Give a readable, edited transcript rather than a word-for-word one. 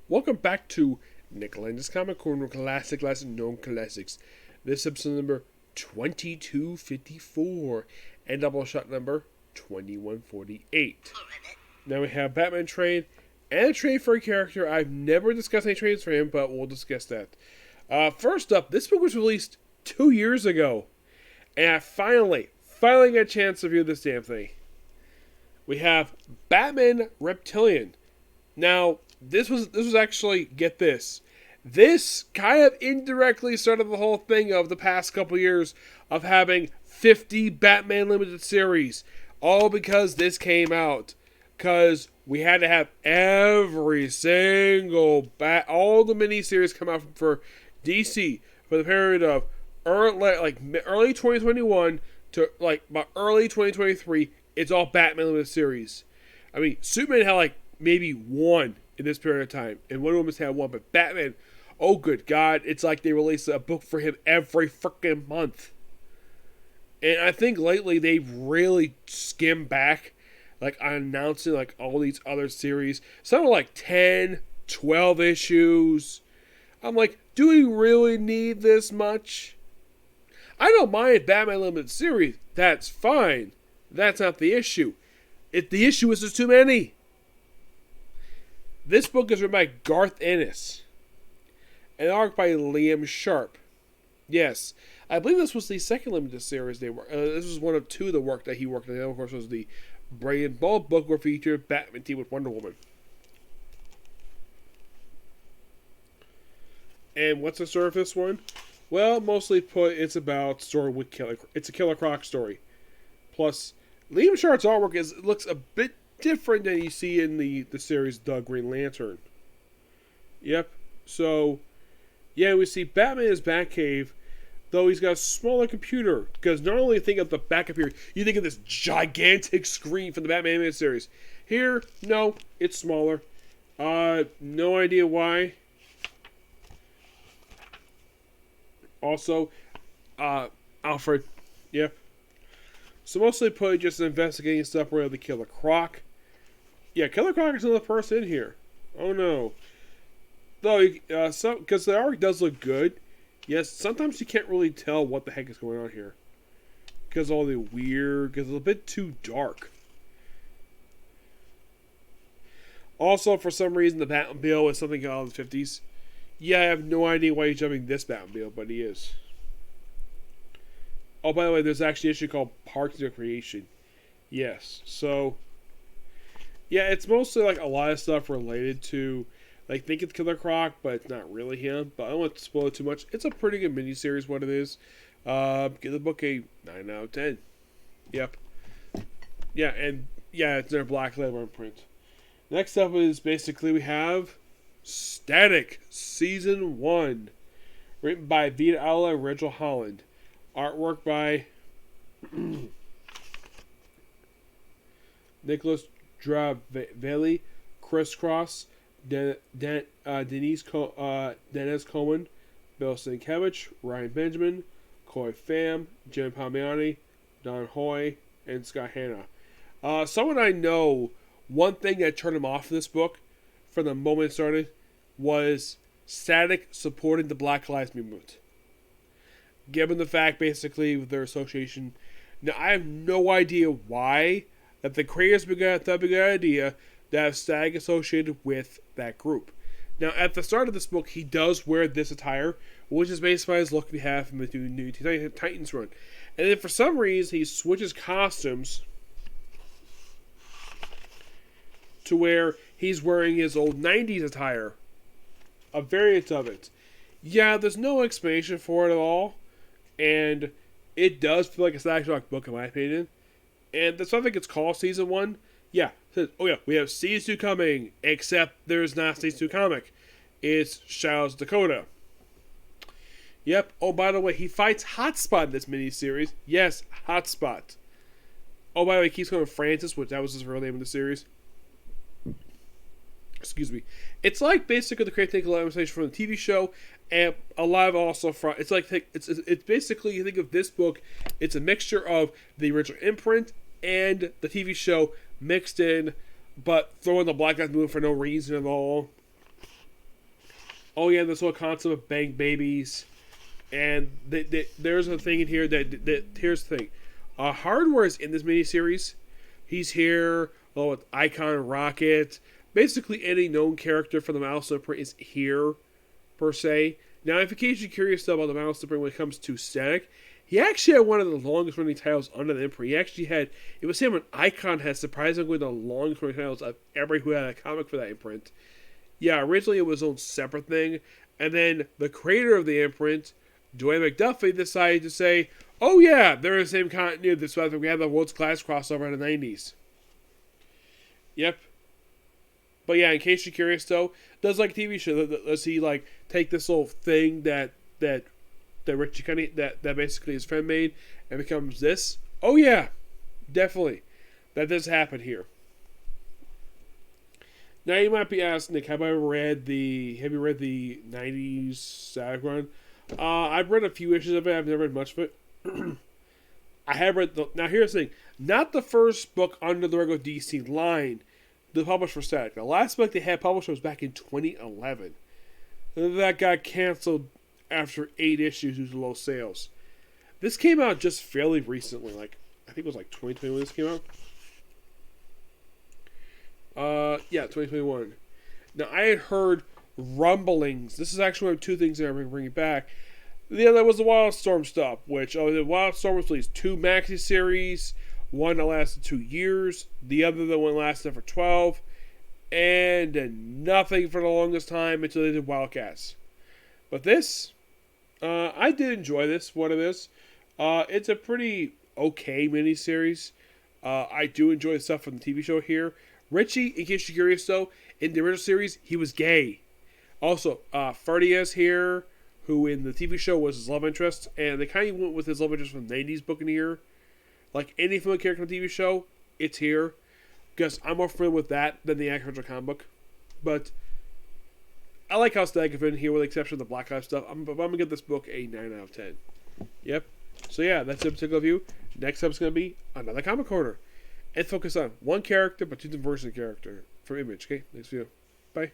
Welcome back to Nick Lenz's Comic Corner Classic Known Classics. This episode number 2254 and Doubleshot number 2148. Now we have Batman trade and a trade for a character. I've never discussed any trades for him, but we'll discuss that. First up, this book was released 2 years ago, and I finally got a chance to review this damn thing. We have Batman Reptilian. Now, this was actually, get this, kind of indirectly started the whole thing of the past couple years of having 50 Batman limited series, all because this came out. Because we had to have every single all the miniseries come out for DC for the period of early 2021 to about early 2023. It's all Batman limited series. I mean, Superman had maybe one in this period of time, and Wonder Woman's had one, but Batman, oh good God, it's like they release a book for him every freaking month. And I think lately they've really skimmed back, on announcing all these other series. Some are 10, 12 issues. I'm like, do we really need this much? I don't mind Batman Limited Series. That's fine. That's not the issue. The issue is there's too many. This book is written by Garth Ennis. And art by Liam Sharp. Yes, I believe this was the second limited series they were. This was one of two of the work that he worked on. Of course, was the Brian Ball book where featured Batman team with Wonder Woman. And what's the story of this one? Well, mostly put, it's about story with It's a Killer Croc story. Plus, Liam Sharp's artwork looks a bit different than you see in the series The Green Lantern. Yep. So, yeah, we see Batman in his Batcave, though he's got a smaller computer. Because not only think of the Batcave here, you think of this gigantic screen from the Batman animated series. Here, no, it's smaller. No idea why. Also, Alfred. Yep. So mostly put just investigating stuff where the Killer Croc. Yeah, Killer Croc is another person in here. Oh no. Though, because the arc does look good, yes, sometimes you can't really tell what the heck is going on here. Because all the weird, because it's a bit too dark. Also, for some reason, the Batmobile is something out of the 50s. Yeah, I have no idea why he's jumping this Batmobile, but he is. Oh, by the way, there's actually an issue called Parks and Recreation. Yes, so... yeah, it's mostly a lot of stuff related to... think it's Killer Croc, but it's not really him. But I don't want to spoil it too much. It's a pretty good miniseries, what it is. Give the book a 9 out of 10. Yep. Yeah, and... yeah, it's their black leather imprint. Next up is basically we have... Static, Season 1. Written by Vita Alla and Rachel Holland. Artwork by Nicholas Dravelli, Chris Cross, Dennis Cohen, Bill Sienkiewicz, Ryan Benjamin, Coy Pham, Jim Palmiotti, Don Hoy, and Scott Hanna. Someone I know, one thing that turned him off this book from the moment it started was Static supporting the Black Lives Movement. Given the fact, basically, with their association. Now, I have no idea why that the creators thought a good idea to have Static associated with that group. Now, at the start of this book, he does wear this attire, which is based by his look we have from the New Titans run. And then for some reason, he switches costumes to where he's wearing his old 90s attire. A variant of it. Yeah, there's no explanation for it at all. And it does feel like a Static Shock book, in my opinion. And that's why I think it's called Season 1. Yeah, it says, oh yeah, we have Season 2 coming, except there's not a Season 2 comic. It's Shadows Dakota. Yep. Oh, by the way, he fights Hotspot in this miniseries. Yes, Hotspot. Oh, by the way, he keeps going Francis, which that was his real name in the series. Excuse me. It's basically the creative illustration from the TV show, and a lot of also from it's basically, you think of this book, it's a mixture of the original imprint and the TV show mixed in, but throwing the Black Lives Movement for no reason at all. Oh yeah, this whole concept of bang babies, and there's a thing in here that here's the thing, Hardware is in this miniseries. He's here. Oh, with Icon, Rocket, basically any known character from the Milestone print is here, per se. Now, if in case you're curious though about the Milestone print when it comes to Static, he actually had one of the longest running titles under the imprint. He actually had, it was him and Icon had surprisingly the longest running titles of everybody who had a comic for that imprint. Yeah, originally it was its own separate thing, and then the creator of the imprint, Dwayne McDuffie, decided to say, oh yeah, they're the same continuity. This is why we had the World's Class crossover in the 90s. Yep. But yeah, in case you're curious though, does like TV show, does he like take this little thing that Richie Cunningham, that basically his friend made and becomes this? Oh yeah, definitely. That does happen here. Now you might be asking, Nick, have you read the 90s Static run? I've read a few issues of it. I've never read much of it. I have read now here's the thing, not the first book under the regular DC line, the published for Static. The last book they had published was back in 2011. That got canceled after 8 issues due to low sales. This came out just fairly recently, like I think it was like 2020 when this came out. Yeah, 2021. Now I had heard rumblings. This is actually one of 2 things that I'm bringing back. The other was the Wildstorm stuff, which the Wildstorm was released 2 maxi series, one that lasted 2 years, the other that one lasted for 12, and nothing for the longest time until they did Wildcats. But this, I did enjoy this. What it is, it's a pretty okay miniseries. I do enjoy the stuff from the TV show here. Richie, in case you're curious though, in the original series, he was gay. Also, Ferdias here, who in the TV show was his love interest, and they kind of went with his love interest from the 90s book in here. Like any familiar character in the TV show, it's here. Because I'm more familiar with that than the actual comic book. But I like how Static is in here with the exception of the Black Lives stuff. I'm going to give this book a 9 out of 10. Yep. So yeah, that's the particular view. Next up is going to be another comic corner. And focus on one character, but 2 different versions of the character from Image. Okay, next video. Bye.